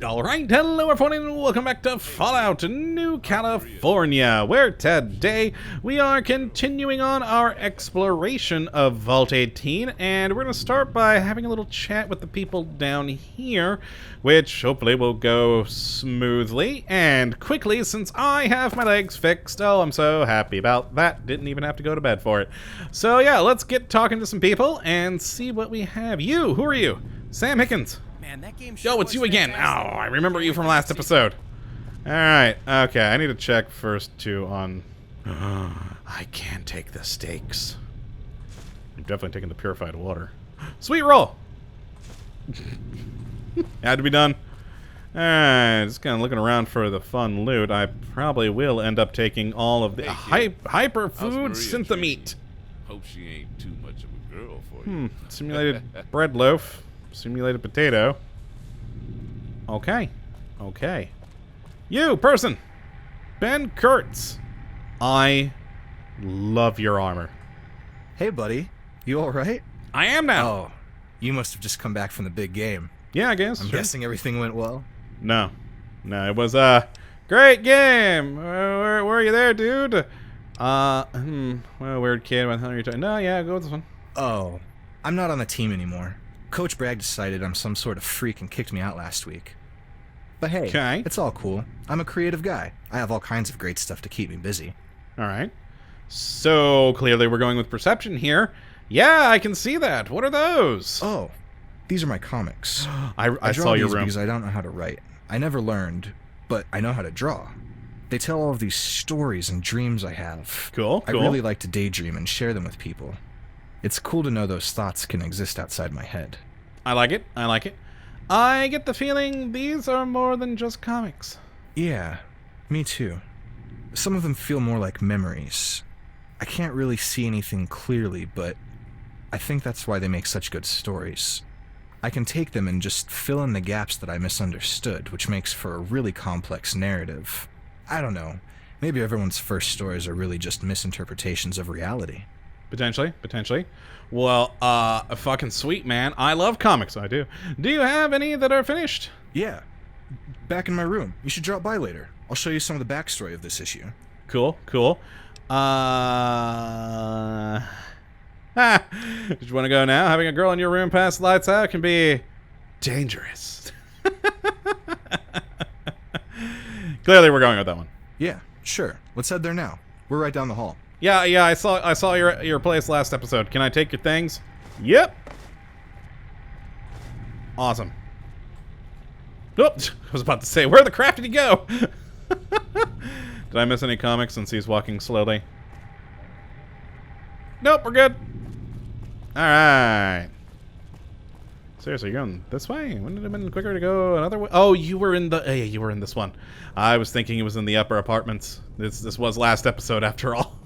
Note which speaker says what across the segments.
Speaker 1: Alright, hello everyone and welcome back to Fallout New California, where today we are continuing on our exploration of Vault 18, and we're going to start by having a little chat with the people down here, which hopefully will go smoothly and quickly since I have my legs fixed. Oh, I'm so happy about that. Didn't even have to go to bed for it. So yeah, let's get talking to some people and see what we have. You, who are you? Sam Hickens.
Speaker 2: Man, that game
Speaker 1: Yo, it's you again. Oh, I remember you from last episode. Alright, okay, I need to check first, too, on... I can take the stakes. I'm definitely taking the purified water. Sweet roll! Had to be done. Alright, just kind of looking around for the fun loot. I probably will end up taking all of the hyperfood synthamite.
Speaker 3: Hope she ain't too much of a girl for you.
Speaker 1: Simulated bread loaf. Simulated potato. Okay. Okay. You, person! Ben Kurtz. I love your armor.
Speaker 2: Hey, buddy. You alright?
Speaker 1: I am now!
Speaker 2: Oh, you must have just come back from the big game.
Speaker 1: Yeah, I guess.
Speaker 2: I'm guessing everything went well?
Speaker 1: No. No, it was a great game! Where are you there, dude? Well, weird kid. What the hell are you talking? No, yeah, go with this one.
Speaker 2: Oh, I'm not on the team anymore. Coach Bragg decided I'm some sort of freak and kicked me out last week. But hey,
Speaker 1: Okay.
Speaker 2: It's all cool. I'm a creative guy. I have all kinds of great stuff to keep me busy.
Speaker 1: Alright. So, clearly we're going with perception here. Yeah, I can see that. What are those?
Speaker 2: Oh, these are my comics.
Speaker 1: I
Speaker 2: draw
Speaker 1: saw your
Speaker 2: these
Speaker 1: room.
Speaker 2: because I don't know how to write. I never learned, but I know how to draw. They tell all of these stories and dreams I have.
Speaker 1: Cool,
Speaker 2: I
Speaker 1: cool.
Speaker 2: really like to daydream and share them with people. It's cool to know those thoughts can exist outside my head.
Speaker 1: I like it. I like it. I get the feeling these are more than just comics.
Speaker 2: Yeah, me too. Some of them feel more like memories. I can't really see anything clearly, but I think that's why they make such good stories. I can take them and just fill in the gaps that I misunderstood, which makes for a really complex narrative. I don't know. Maybe everyone's first stories are really just misinterpretations of reality.
Speaker 1: Potentially, potentially. Well, fucking sweet, man. I love comics, I do. Do you have any that are finished?
Speaker 2: Yeah. Back in my room. You should drop by later. I'll show you some of the backstory of this issue.
Speaker 1: Cool, cool. Did you want to go now? Having a girl in your room past lights out can be dangerous. Clearly we're going with that one.
Speaker 2: Yeah, sure. Let's head there now. We're right down the hall.
Speaker 1: Yeah, I saw your place last episode. Can I take your things? Yep. Awesome. Oops, I was about to say, where the crap did he go? Did I miss any comics since he's walking slowly? Nope, we're good. Alright. Seriously, you're going this way? Wouldn't it have been quicker to go another way? Oh, you were in the... yeah, you were in this one. I was thinking it was in the upper apartments. This was last episode after all.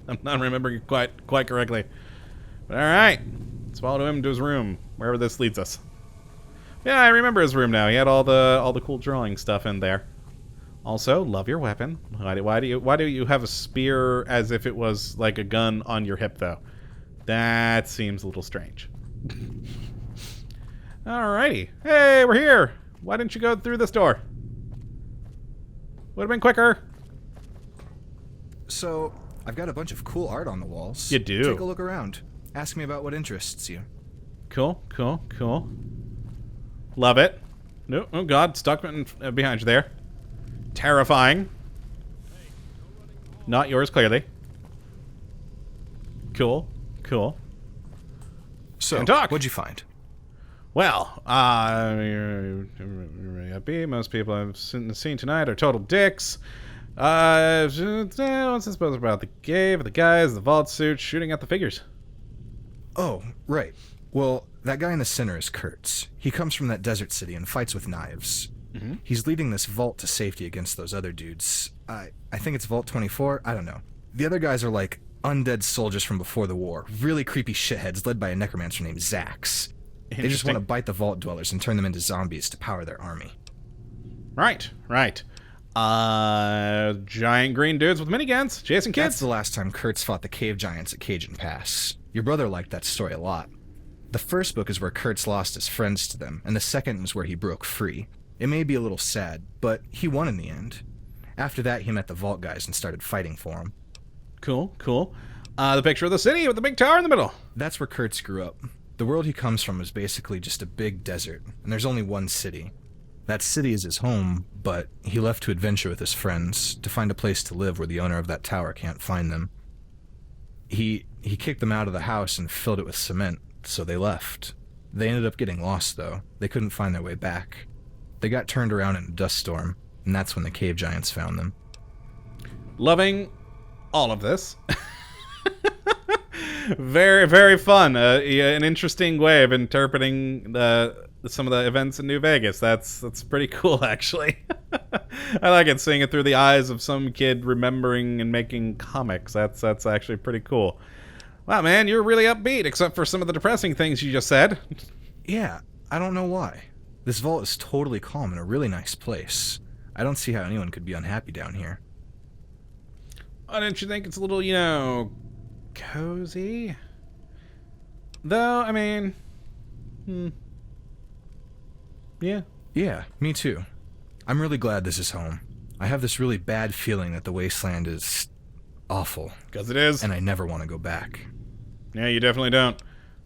Speaker 1: I'm not remembering quite correctly. But alright. Let's follow him to his room, wherever this leads us. Yeah, I remember his room now. He had all the cool drawing stuff in there. Also, love your weapon. Why do you have a spear as if it was like a gun on your hip though? That seems a little strange. Alrighty. Hey, we're here. Why didn't you go through this door? Would have been quicker.
Speaker 2: So, I've got a bunch of cool art on the walls.
Speaker 1: You do?
Speaker 2: Take a look around. Ask me about what interests you.
Speaker 1: Cool, cool, cool. Love it. No, oh god, stuck behind you there. Terrifying. Not yours, clearly. Cool, cool.
Speaker 2: So,
Speaker 1: And talk.
Speaker 2: what'd you find?
Speaker 1: Well, happy. Most people I've seen tonight are total dicks. What's this supposed about the cave, the guys, the vault suit, shooting at the figures?
Speaker 2: Oh, right. Well, that guy in the center is Kurtz. He comes from that desert city and fights with knives.
Speaker 1: Mm-hmm.
Speaker 2: He's leading this vault to safety against those other dudes. I think it's Vault 24, I don't know. The other guys are like undead soldiers from before the war. Really creepy shitheads led by a necromancer named Zax. They just want to bite the vault dwellers and turn them into zombies to power their army.
Speaker 1: Right, right. Giant green dudes with miniguns, chasing kids.
Speaker 2: That's the last time Kurtz fought the cave giants at Cajun Pass. Your brother liked that story a lot. The first book is where Kurtz lost his friends to them, and the second is where he broke free. It may be a little sad, but he won in the end. After that, he met the Vault guys and started fighting for him.
Speaker 1: Cool, cool. The picture of the city with the big tower in the middle.
Speaker 2: That's where Kurtz grew up. The world he comes from is basically just a big desert, and there's only one city. That city is his home, but he left to adventure with his friends, to find a place to live where the owner of that tower can't find them. He kicked them out of the house and filled it with cement, so they left. They ended up getting lost, though. They couldn't find their way back. They got turned around in a dust storm, and that's when the cave giants found them.
Speaker 1: Loving all of this. Very, very fun. An interesting way of interpreting some of the events in New Vegas. That's pretty cool, actually. I like it, seeing it through the eyes of some kid remembering and making comics. That's actually pretty cool. Wow, man, you're really upbeat, except for some of the depressing things you just said.
Speaker 2: Yeah, I don't know why. This vault is totally calm and a really nice place. I don't see how anyone could be unhappy down here.
Speaker 1: Why don't you think it's a little, cozy? Though, I mean... Yeah.
Speaker 2: Yeah, me too. I'm really glad this is home. I have this really bad feeling that the wasteland is... awful.
Speaker 1: Because it is.
Speaker 2: And I never want to go back.
Speaker 1: Yeah, you definitely don't.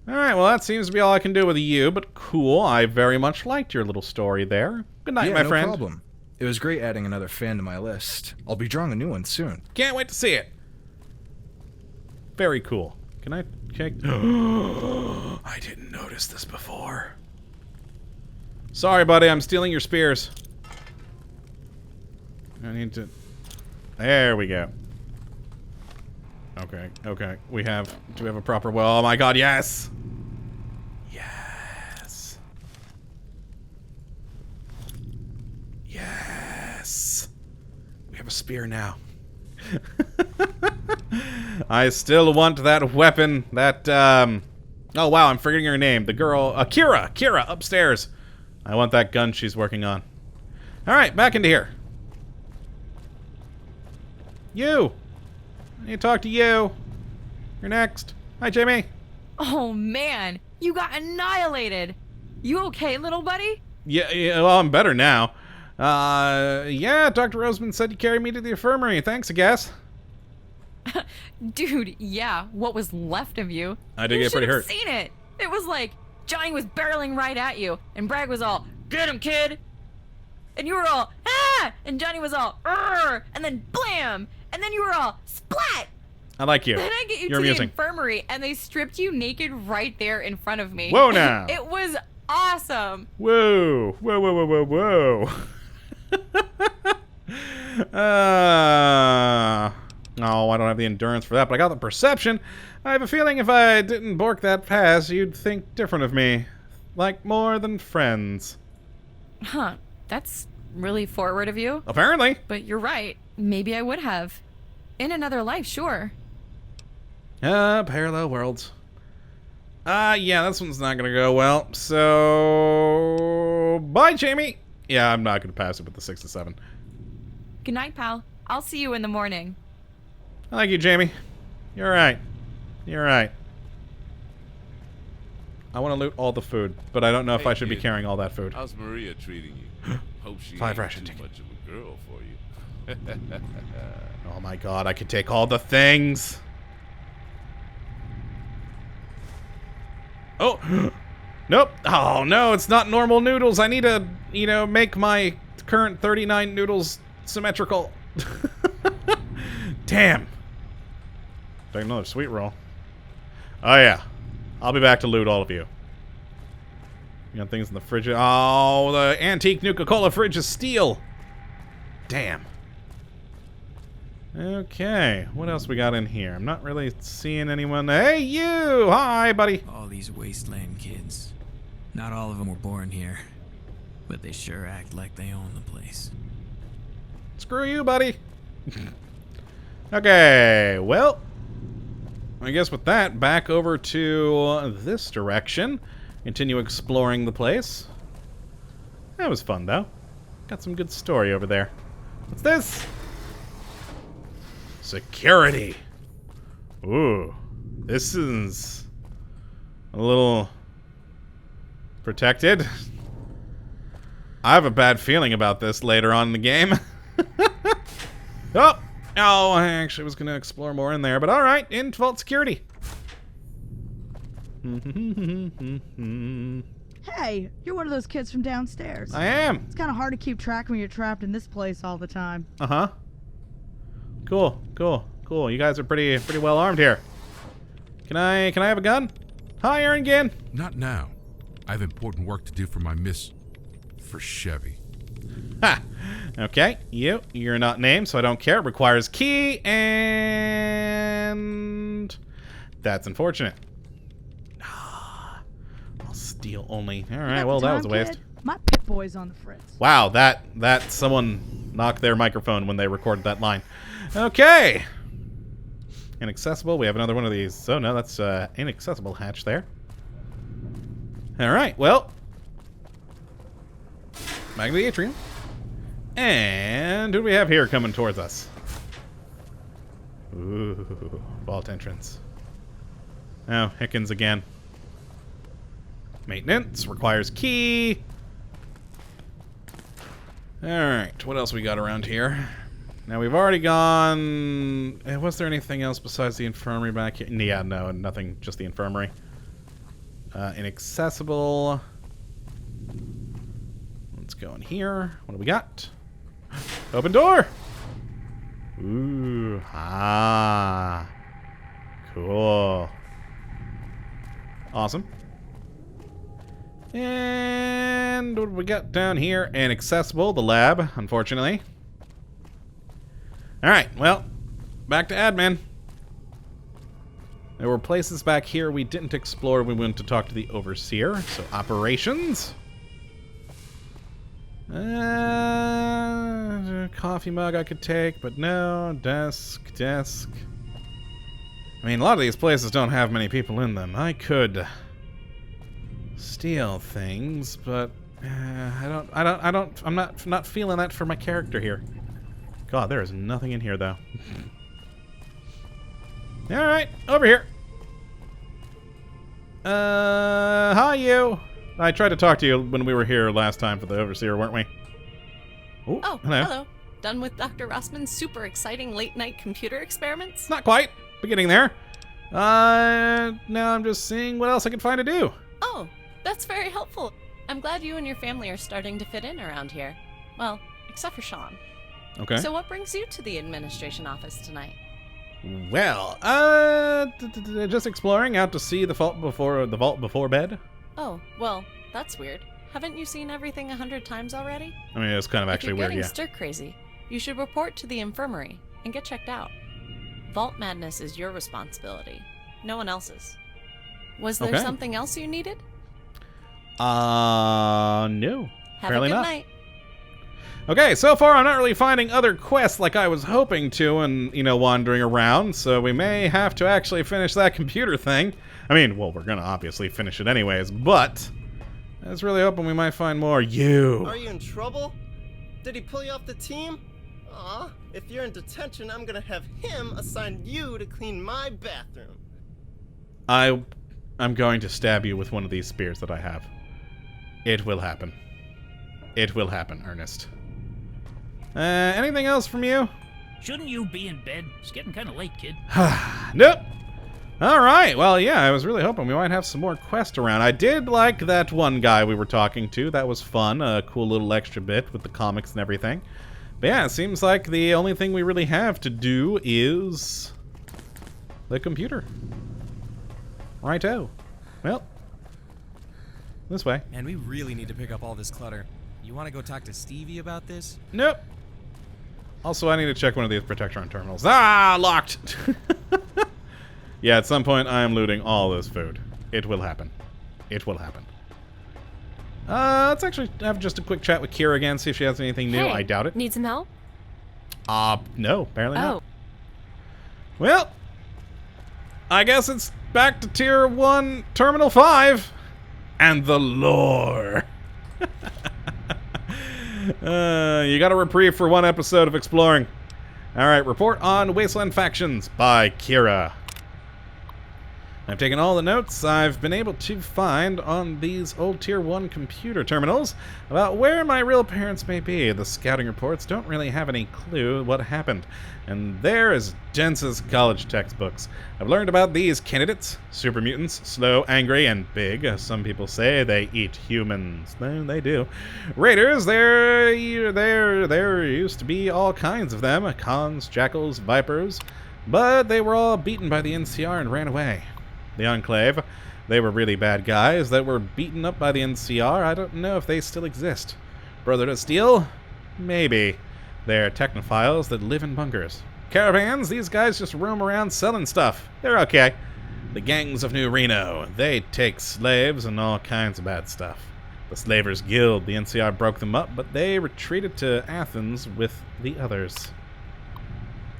Speaker 1: Alright, well, that seems to be all I can do with you, but cool. I very much liked your little story there. Good night, my friend.
Speaker 2: No problem. It was great adding another fan to my list. I'll be drawing a new one soon.
Speaker 1: Can't wait to see it. Very cool. Can I check? I didn't notice this before. Sorry, buddy. I'm stealing your spears. I need to... There we go. Okay, okay. Do we have a proper well? Oh my god, yes! Yes. Yes. We have a spear now. I still want that weapon. That, Oh, wow, I'm forgetting her name. The girl... Kira, upstairs. I want that gun she's working on. Alright, back into here. You! I need to talk to you. You're next. Hi, Jamie.
Speaker 4: Oh, man. You got annihilated. You okay, little buddy?
Speaker 1: Yeah, well, I'm better now. Yeah, Dr. Roseman said you carried me to the infirmary. Thanks, I guess.
Speaker 4: Dude, yeah, what was left of you.
Speaker 1: I did get pretty hurt.
Speaker 4: You should have seen it. It was like Johnny was barreling right at you, and Bragg was all, "Get him, kid!" And you were all, "Ah!" And Johnny was all, "Arr!" And then blam! And then you were all, "Splat!"
Speaker 1: I like you.
Speaker 4: Then I get you
Speaker 1: You're
Speaker 4: to
Speaker 1: amusing.
Speaker 4: the infirmary, and they stripped you naked right there in front of me.
Speaker 1: Whoa, now.
Speaker 4: It was awesome.
Speaker 1: Whoa. Whoa, whoa, whoa, whoa, whoa. Oh, I don't have the endurance for that, but I got the perception. I have a feeling if I didn't bork that fast, you'd think different of me. Like more than friends.
Speaker 4: Huh. That's really forward of you.
Speaker 1: Apparently.
Speaker 4: But you're right. Maybe I would have. In another life, sure.
Speaker 1: Parallel worlds. Yeah, this one's not gonna go well. So... Bye, Jamie! Yeah, I'm not gonna pass it with the 6 to 7.
Speaker 4: Good night, pal. I'll see you in the morning.
Speaker 1: I like you, Jamie. You're right. You're right. I want to loot all the food, but I don't know if I should be
Speaker 3: kid.
Speaker 1: carrying all that food.
Speaker 3: How's Maria treating you? Hope she
Speaker 1: 5
Speaker 3: ain't
Speaker 1: ration
Speaker 3: too
Speaker 1: ticket.
Speaker 3: much of a girl for you.
Speaker 1: Oh my god, I could take all the things. Oh! Nope. Oh no, it's not normal noodles. I need to, make my current 39 noodles symmetrical. Damn. Take another sweet roll. Oh yeah. I'll be back to loot all of you. You got things in the fridge. Oh, the antique Nuka-Cola fridge is steel. Damn. Okay, what else we got in here? I'm not really seeing anyone. Hey, you! Hi, buddy.
Speaker 5: All these wasteland kids. Not all of them were born here, but they sure act like they own the place.
Speaker 1: Screw you, buddy. Okay, well, I guess with that, back over to this direction. Continue exploring the place. That was fun, though. Got some good story over there. What's this? Security. Ooh. This is a little protected. I have a bad feeling about this later on in the game. Oh, I actually was going to explore more in there, but all right, in vault security.
Speaker 6: Hey, you're one of those kids from downstairs.
Speaker 1: I am.
Speaker 6: It's kind of hard to keep track when you're trapped in this place all the time.
Speaker 1: Uh-huh. Cool. You guys are pretty well armed here. Can I have a gun? Hi, Aaron Ginn.
Speaker 7: Not now. I have important work to do for my for Chevy.
Speaker 1: Ha! Okay, you're not named, so I don't care. It requires key, and that's unfortunate. I'll steal only. All right, well, that was a waste.
Speaker 6: My pit boy's on the fritz.
Speaker 1: Wow, that someone knocked their microphone when they recorded that line. Okay. Inaccessible. We have another one of these. So no, that's inaccessible hatch there. All right. Well, back to the atrium. And who do we have here coming towards us? Ooh, vault entrance. Oh, Hickens again. Maintenance requires key. Alright, what else we got around here? Now we've already gone... Was there anything else besides the infirmary back here? Yeah, no, nothing, just the infirmary. Inaccessible. Let's go in here. What do we got? Open door! Ooh, cool. Awesome. And what do we got down here? Inaccessible, the lab, unfortunately. Alright, well, back to admin. There were places back here we didn't explore. We went to talk to the overseer. So, operations. Coffee mug I could take, but no. Desk. I mean, a lot of these places don't have many people in them. I could steal things, but I'm not feeling that for my character here. God, there is nothing in here though. All right, over here. Hi you. I tried to talk to you when we were here last time for the overseer, weren't we? Ooh,
Speaker 8: Oh,
Speaker 1: hello.
Speaker 8: hello. Done with Dr. Rossman's super exciting late-night computer experiments?
Speaker 1: Not quite. Beginning there. Now I'm just seeing what else I can find to do.
Speaker 8: Oh, that's very helpful. I'm glad you and your family are starting to fit in around here. Well, except for Sean.
Speaker 1: Okay.
Speaker 8: So what brings you to the administration office tonight?
Speaker 1: Well, just exploring out to see the vault before bed.
Speaker 8: Oh, well, that's weird. Haven't you seen everything 100 times already?
Speaker 1: I mean, it's kind of actually
Speaker 8: if you're
Speaker 1: weird,
Speaker 8: getting
Speaker 1: yeah.
Speaker 8: stir crazy, you should report to the infirmary and get checked out. Vault madness is your responsibility, no one else's. Was there
Speaker 1: Okay.
Speaker 8: something else you needed?
Speaker 1: No.
Speaker 8: Have
Speaker 1: Apparently
Speaker 8: a good
Speaker 1: not.
Speaker 8: night.
Speaker 1: Okay, so far I'm not really finding other quests like I was hoping to and, wandering around, so we may have to actually finish that computer thing. I mean, well, we're gonna obviously finish it anyways, but I was really hoping we might find more.
Speaker 9: Are you in trouble? Did he pull you off the team? Aw, if you're in detention, I'm gonna have him assign you to clean my bathroom.
Speaker 1: I'm going to stab you with one of these spears that I have. It will happen. It will happen, Ernest. Anything else from you?
Speaker 10: Shouldn't you be in bed? It's getting kind of late, kid.
Speaker 1: Nope. Alright, well, yeah, I was really hoping we might have some more quests around. I did like that one guy we were talking to. That was fun. A cool little extra bit with the comics and everything. But yeah, it seems like the only thing we really have to do is the computer. Righto. Well, this way.
Speaker 11: And we really need to pick up all this clutter. You want to go talk to Stevie about this?
Speaker 1: Nope. Also, I need to check one of these Protectron terminals. Ah, locked! Yeah, at some point, I am looting all this food. It will happen. It will happen. Let's actually have just a quick chat with Kira again, see if she has anything new.
Speaker 4: Hey,
Speaker 1: I doubt it.
Speaker 4: Need some help?
Speaker 1: No, apparently not.
Speaker 4: Oh.
Speaker 1: Well, I guess it's back to Tier 1, Terminal 5, and the lore. You got a reprieve for one episode of exploring. Alright, report on Wasteland Factions by Kira. I've taken all the notes I've been able to find on these old Tier 1 computer terminals about where my real parents may be. The scouting reports don't really have any clue what happened, and they're as dense as college textbooks. I've learned about these candidates: super mutants, slow, angry, and big. Some people say they eat humans. No, they do. Raiders, there used to be all kinds of them. Cons, jackals, vipers, but they were all beaten by the NCR and ran away. The Enclave, they were really bad guys that were beaten up by the NCR. I don't know if they still exist. Brotherhood of Steel? Maybe. They're technophiles that live in bunkers. Caravans, these guys just roam around selling stuff. They're okay. The gangs of New Reno, they take slaves and all kinds of bad stuff. The Slavers Guild, the NCR broke them up, but they retreated to Athens with the others.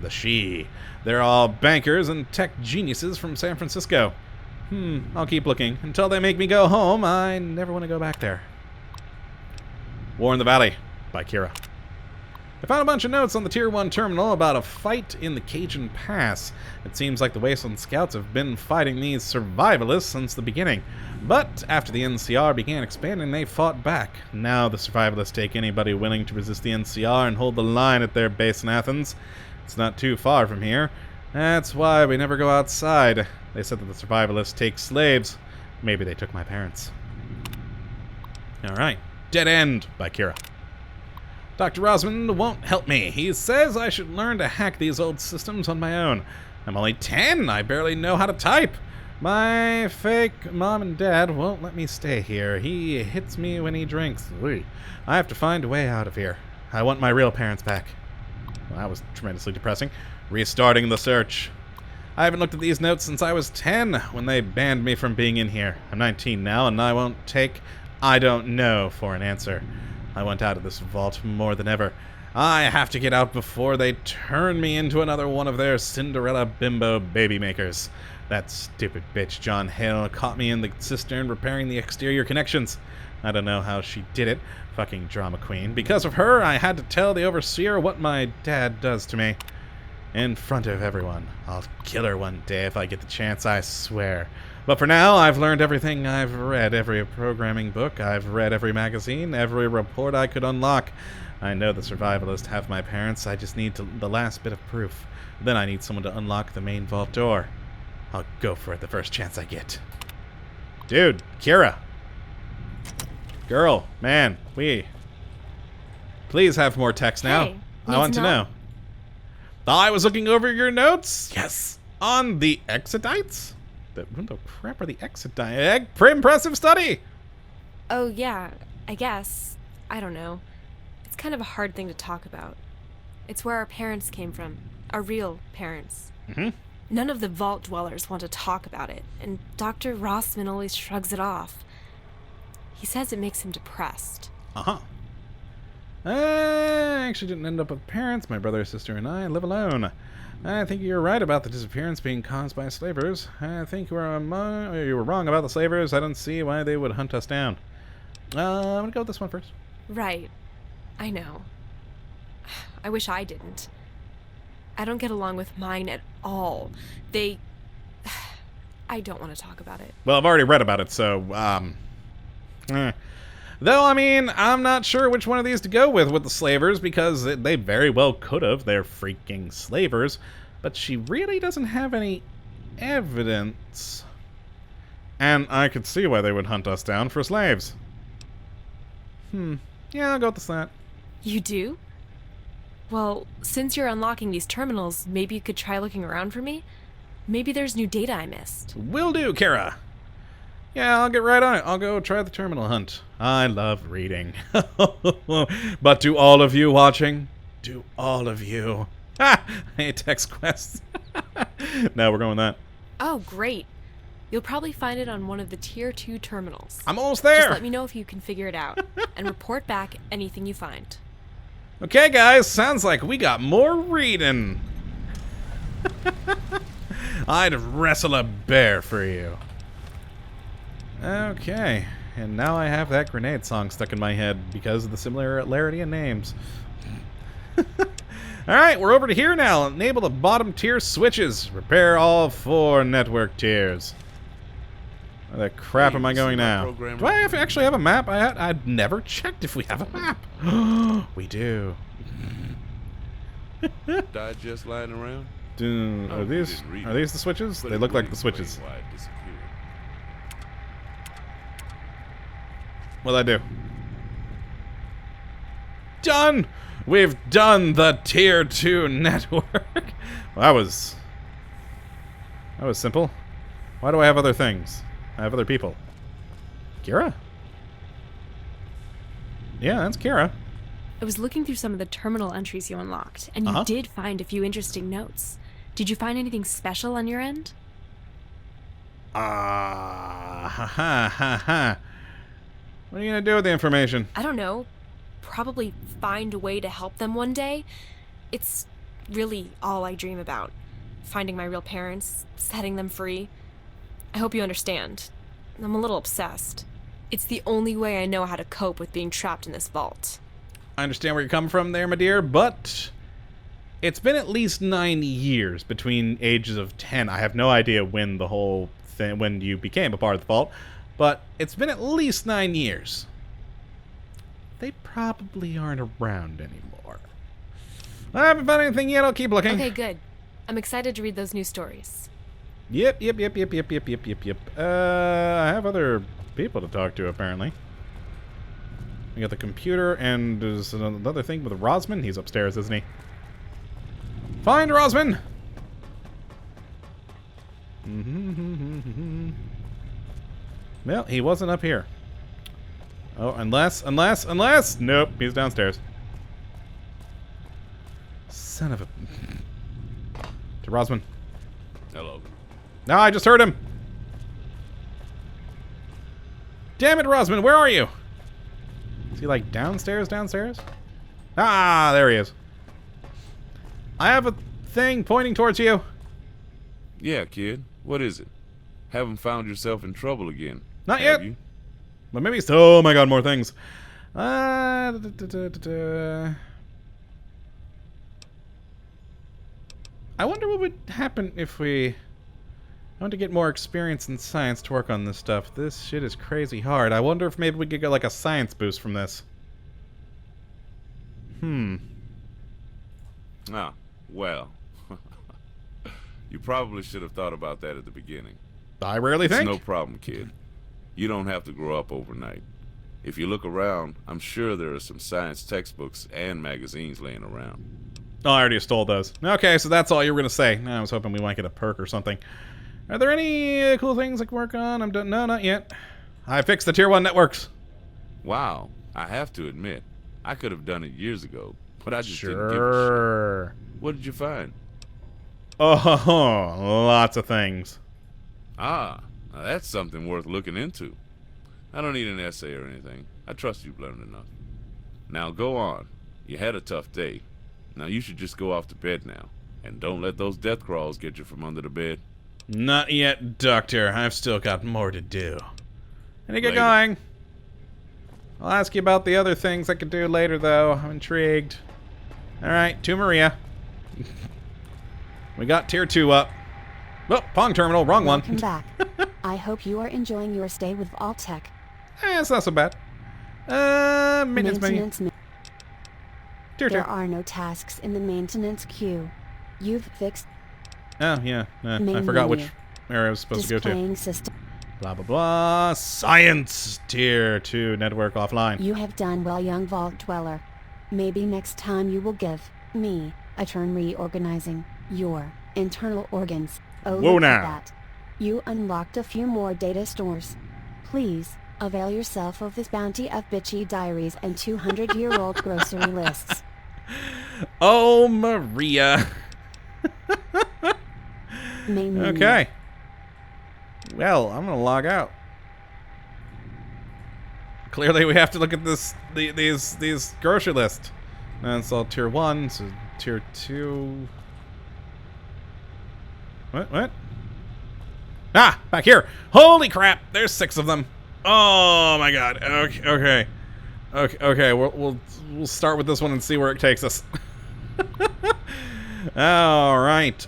Speaker 1: The She, they're all bankers and tech geniuses from San Francisco. I'll keep looking. Until they make me go home, I never want to go back there. War in the Valley by Kira. I found a bunch of notes on the Tier 1 terminal about a fight in the Cajun Pass. It seems like the Wasteland Scouts have been fighting these survivalists since the beginning. But after the NCR began expanding, they fought back. Now the survivalists take anybody willing to resist the NCR and hold the line at their base in Athens. It's not too far from here. That's why we never go outside. They said that the survivalists take slaves. Maybe they took my parents. Alright. Dead End by Kira. Dr. Rosmond won't help me. He says I should learn to hack these old systems on my own. I'm only 10. I barely know how to type. My fake mom and dad won't let me stay here. He hits me when he drinks. I have to find a way out of here. I want my real parents back. Well, that was tremendously depressing. Restarting the search. I haven't looked at these notes since I was 10 when they banned me from being in here. I'm 19 now, and I won't take "I don't know" for an answer. I want out of this vault more than ever. I have to get out before they turn me into another one of their Cinderella bimbo baby makers. That stupid bitch John Hale caught me in the cistern repairing the exterior connections. I don't know how she did it. Fucking drama queen. Because of her, I had to tell the overseer what my dad does to me. In front of everyone. I'll kill her one day if I get the chance, I swear. But for now, I've learned everything I've read. Every programming book, I've read every magazine, every report I could unlock. I know the survivalists have my parents. I just need the last bit of proof. Then I need someone to unlock the main vault door. I'll go for it the first chance I get. Dude, Kira. Girl, man, please have more text now.
Speaker 4: Hey,
Speaker 1: I want to know. I was looking over your notes. Yes. On the Exodites? What the crap are the Exodites? Pretty impressive study.
Speaker 8: Oh, yeah, I guess. I don't know. It's kind of a hard thing to talk about. It's where our parents came from. Our real parents. None of the vault dwellers want to talk about it, and Dr. Rossman always shrugs it off. He says it makes him depressed.
Speaker 1: I actually didn't end up with parents. My brother, sister, and I live alone. I think you're right about the disappearance being caused by slavers. I think you were wrong about the slavers. I don't see why they would hunt us down. I'm gonna go with this one first.
Speaker 8: Right. I know. I wish I didn't. I don't get along with mine at all. I don't want to talk about it.
Speaker 1: Well, I've already read about it, so, Though, I mean, I'm not sure which one of these to go with the slavers, because they very well could have. They're freaking slavers. But she really doesn't have any evidence. And I could see why they would hunt us down for slaves. Yeah, I'll go with that.
Speaker 8: You do? Well, since you're unlocking these terminals, maybe you could try looking around for me? Maybe there's new data I missed.
Speaker 1: Will do, Kara. Yeah, I'll get right on it. I'll go try the terminal hunt. I love reading. But to all of you watching, to all of you. I hate text quests. No, we're going with that.
Speaker 8: Oh, great. You'll probably find it on one of the Tier 2 terminals.
Speaker 1: I'm almost there.
Speaker 8: Just let me know if you can figure it out, and report back anything you find.
Speaker 1: Okay, guys, sounds like we got more reading. I'd wrestle a bear for you. Okay, and now I have that grenade song stuck in my head because of the similarity in names. Alright, we're over to here now. Enable the bottom tier switches. Repair all 4 network tiers. Where the crap
Speaker 3: Hey,
Speaker 1: am I
Speaker 3: you see
Speaker 1: going
Speaker 3: my
Speaker 1: now?
Speaker 3: program
Speaker 1: Do I actually have a map? I'd never checked if we have a map. We do.
Speaker 3: Digest lying around?
Speaker 1: Are
Speaker 3: you
Speaker 1: these
Speaker 3: didn't read
Speaker 1: the switches?
Speaker 3: But
Speaker 1: They
Speaker 3: it
Speaker 1: look like
Speaker 3: would
Speaker 1: the switches.
Speaker 3: explain why it disappeared.
Speaker 1: What'd I do? Done! We've done the Tier 2 network. Well, that was simple. Why do I have other things? I have other people. Kira? Yeah, that's Kira.
Speaker 8: I was looking through some of the terminal entries you unlocked, and you did find a few interesting notes. Did you find anything special on your end?
Speaker 1: Ha ha ha ha. What are you gonna do with the information?
Speaker 8: I don't know. Probably find a way to help them one day. It's really all I dream about. Finding my real parents, setting them free. I hope you understand. I'm a little obsessed. It's the only way I know how to cope with being trapped in this vault.
Speaker 1: I understand where you're coming from there, my dear, but it's been at least 9 years between ages of 10. I have no idea when the whole thing, when you became a part of the vault, but it's been at least 9 years. They probably aren't around anymore. I haven't found anything yet. I'll keep looking.
Speaker 8: Okay, good. I'm excited to read those new stories.
Speaker 1: Yep. I have other people to talk to, apparently. We got the computer, and there's another thing with Rosman. He's upstairs, isn't he? Find Rosman! Well, he wasn't up here. Oh, unless... Nope, he's downstairs. Son of a... To Rosman.
Speaker 3: Hello.
Speaker 1: No, I just heard him! Damn it, Rosman, where are you? Is he, like, downstairs? Ah, there he is. I have a thing pointing towards you.
Speaker 3: Yeah, kid. What is it? Haven't found yourself in trouble again?
Speaker 1: Not
Speaker 3: have
Speaker 1: yet.
Speaker 3: You?
Speaker 1: But maybe so. Oh my god, more things. I wonder what would happen if we... I want to get more experience in science to work on this stuff. This shit is crazy hard. I wonder if maybe we could get like a science boost from this.
Speaker 3: Ah, well. You probably should have thought about that at the beginning.
Speaker 1: I rarely think.
Speaker 3: It's no problem, kid. You don't have to grow up overnight. If you look around, I'm sure there are some science textbooks and magazines laying around.
Speaker 1: Oh, I already stole those. Okay, so that's all you were going to say. I was hoping we might get a perk or something. Are there any cool things I can work on? I'm done. No, not yet. I fixed the Tier 1 networks.
Speaker 3: Wow, I have to admit, I could have done it years ago, but I just didn't give a
Speaker 1: Sure.
Speaker 3: shit. What did you find?
Speaker 1: Oh, lots of things.
Speaker 3: Ah, now that's something worth looking into. I don't need an essay or anything. I trust you've learned enough. Now go on. You had a tough day. Now you should just go off to bed now. And don't let those death crawls get you from under the bed.
Speaker 1: Not yet, Doctor. I've still got more to do. And to get
Speaker 3: Later.
Speaker 1: going. I'll ask you about the other things I could do later, though. I'm intrigued. Alright, to Maria. We got Tier 2 up. Oh, Pong Terminal, wrong one.
Speaker 12: Welcome back. I hope you are enjoying your stay with Vault-Tec.
Speaker 1: It's not so bad. Maintenance menu. Tier 2.
Speaker 12: There are no tasks in the maintenance queue. You've fixed
Speaker 1: Oh, yeah. I
Speaker 12: Main
Speaker 1: forgot which
Speaker 12: menu.
Speaker 1: area I was supposed to go to.
Speaker 12: displaying system.
Speaker 1: Blah, blah, blah. Science! Tier 2 network offline.
Speaker 12: You have done well, young Vault Dweller. Maybe next time you will give me a turn reorganizing your internal organs. Oh,
Speaker 1: Whoa
Speaker 12: look at
Speaker 1: now.
Speaker 12: that. You unlocked a few more data stores. Please, avail yourself of this bounty of bitchy diaries and 200-year-old grocery lists.
Speaker 1: Oh, Maria.
Speaker 12: Main menu.
Speaker 1: Okay. Well, I'm gonna log out. Clearly, we have to look at these grocery lists. That's all Tier 1, so Tier 2. What? Ah, back here. Holy crap! There's 6 of them. Oh my god. Okay. We'll start with this one and see where it takes us. All right.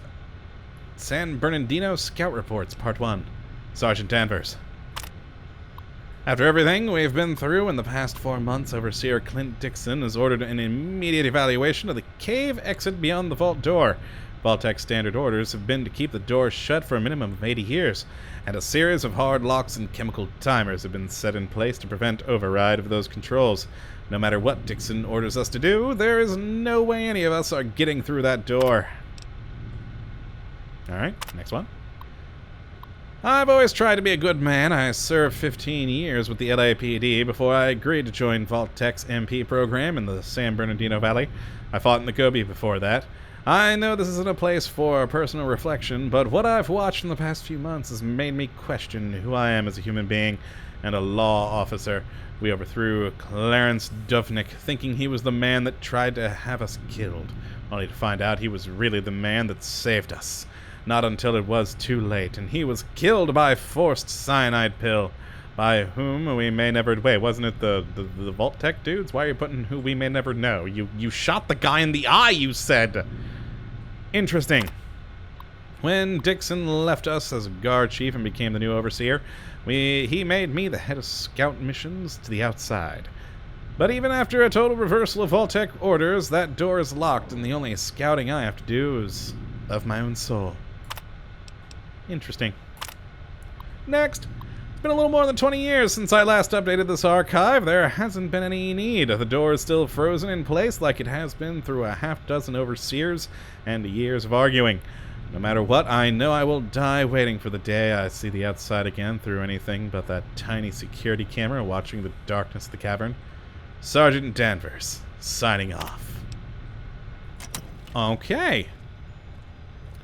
Speaker 1: San Bernardino Scout Reports, Part 1. Sergeant Danvers. After everything we've been through in the past 4 months, Overseer Clint Dixon has ordered an immediate evaluation of the cave exit beyond the vault door. Vault-Tec standard orders have been to keep the door shut for a minimum of 80 years, and a series of hard locks and chemical timers have been set in place to prevent override of those controls. No matter what Dixon orders us to do, there is no way any of us are getting through that door. Alright, next one. I've always tried to be a good man. I served 15 years with the LAPD before I agreed to join Vault-Tec's MP program in the San Bernardino Valley. I fought in the Gobi before that. I know this isn't a place for personal reflection, but what I've watched in the past few months has made me question who I am as a human being and a law officer. We overthrew Clarence Duvnick, thinking he was the man that tried to have us killed, only to find out he was really the man that saved us. Not until it was too late, and he was killed by forced cyanide pill. By whom we may never... Wait, wasn't it the Vault-Tec dudes? Why are you putting who we may never know? You shot the guy in the eye, you said! Interesting. When Dixon left us as guard chief and became the new overseer, he made me the head of scout missions to the outside. But even after a total reversal of Vault-Tec orders, that door is locked, and the only scouting I have to do is of my own soul. Interesting. Next. It's been a little more than 20 years since I last updated this archive. There hasn't been any need. The door is still frozen in place like it has been through a half-dozen overseers and years of arguing. No matter what, I know I will die waiting for the day I see the outside again through anything but that tiny security camera watching the darkness of the cavern. Sergeant Danvers, signing off. Okay.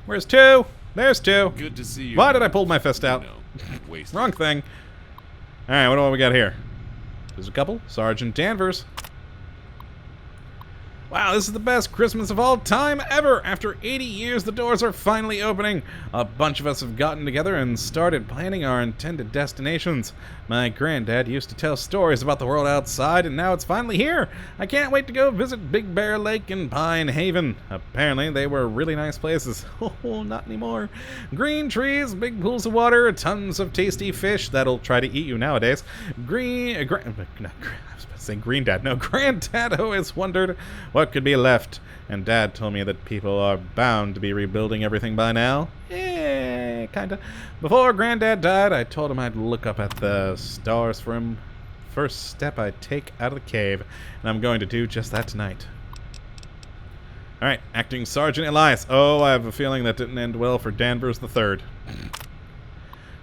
Speaker 1: Where's 2? There's 2.
Speaker 3: Good to see you.
Speaker 1: Why did I pull my fist out? Wrong thing. Alright, what do we got here? There's a couple. Sergeant Danvers. Wow, this is the best Christmas of all time ever! After 80 years, the doors are finally opening. A bunch of us have gotten together and started planning our intended destinations. My granddad used to tell stories about the world outside, and now it's finally here! I can't wait to go visit Big Bear Lake and Pine Haven. Apparently, they were really nice places. Oh, not anymore. Green trees, big pools of water, tons of tasty fish that'll try to eat you nowadays. Granddad always wondered what could be left, and Dad told me that people are bound to be rebuilding everything by now. Kinda. Before Granddad died, I told him I'd look up at the stars for him. First step I'd take out of the cave, and I'm going to do just that tonight. Alright, Acting Sergeant Elias. Oh, I have a feeling that didn't end well for Danvers III.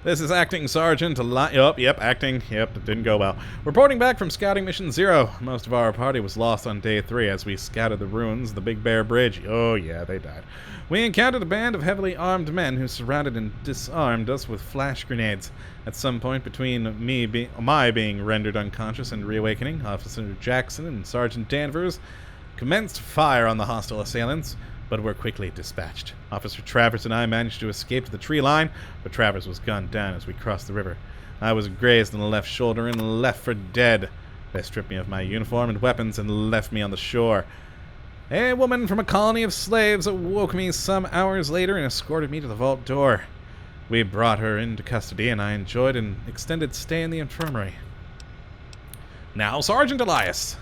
Speaker 1: This is Acting Sergeant Elias. Acting. Yep, it didn't go well. Reporting back from Scouting Mission 0. Most of our party was lost on day 3 as we scouted the ruins of the Big Bear Bridge. Oh, yeah, they died. We encountered a band of heavily armed men who surrounded and disarmed us with flash grenades. At some point between my being rendered unconscious and reawakening, Officer Jackson and Sergeant Danvers commenced fire on the hostile assailants, but were quickly dispatched. Officer Travers and I managed to escape to the tree line, but Travers was gunned down as we crossed the river. I was grazed in the left shoulder and left for dead. They stripped me of my uniform and weapons and left me on the shore. A woman from a colony of slaves awoke me some hours later and escorted me to the vault door. We brought her into custody, and I enjoyed an extended stay in the infirmary. Now, Sergeant Elias.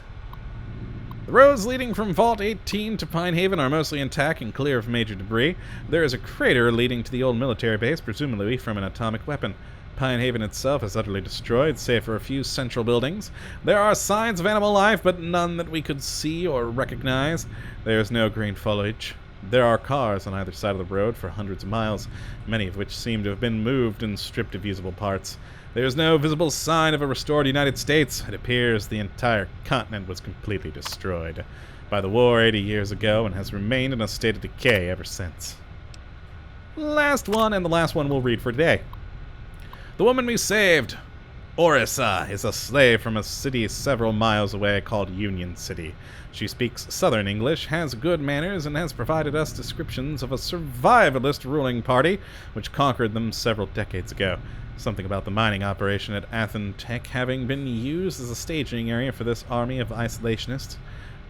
Speaker 1: The roads leading from Vault 18 to Pine Haven are mostly intact and clear of major debris. There is a crater leading to the old military base, presumably from an atomic weapon. Pine Haven itself is utterly destroyed, save for a few central buildings. There are signs of animal life, but none that we could see or recognize. There is no green foliage. There are cars on either side of the road for hundreds of miles, many of which seem to have been moved and stripped of usable parts. There is no visible sign of a restored United States. It appears the entire continent was completely destroyed by the war 80 years ago and has remained in a state of decay ever since. Last one, and the last one we'll read for today. The woman we saved, Orissa, is a slave from a city several miles away called Union City. She speaks Southern English, has good manners, and has provided us descriptions of a survivalist ruling party which conquered them several decades ago. Something about the mining operation at Athens Tech having been used as a staging area for this army of isolationists.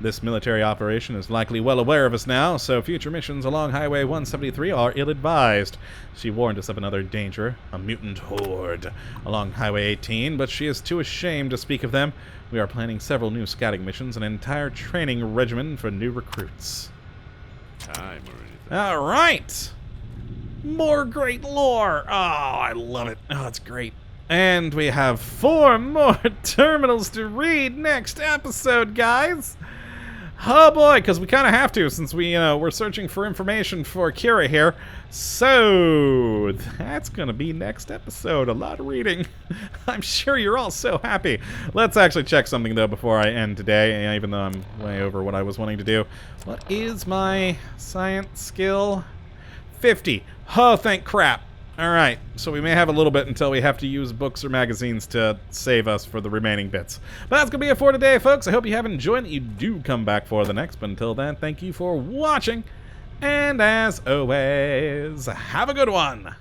Speaker 1: This military operation is likely well aware of us now, so future missions along Highway 173 are ill-advised. She warned us of another danger, a mutant horde, along Highway 18, but she is too ashamed to speak of them. We are planning several new scouting missions, an entire training regimen for new recruits.
Speaker 3: Time or anything.
Speaker 1: All right! More great lore! Oh, I love it. Oh, it's great. And we have 4 more terminals to read next episode, guys! Oh boy, because we kind of have to, since we're searching for information for Kira here. So that's gonna be next episode. A lot of reading. I'm sure you're all so happy. Let's actually check something though before I end today, even though I'm way over what I was wanting to do. What is my science skill? 50. Oh, thank crap. Alright, so we may have a little bit until we have to use books or magazines to save us for the remaining bits. But that's going to be it for today, folks. I hope you have enjoyed it. You do come back for the next, but until then, thank you for watching. And as always, have a good one.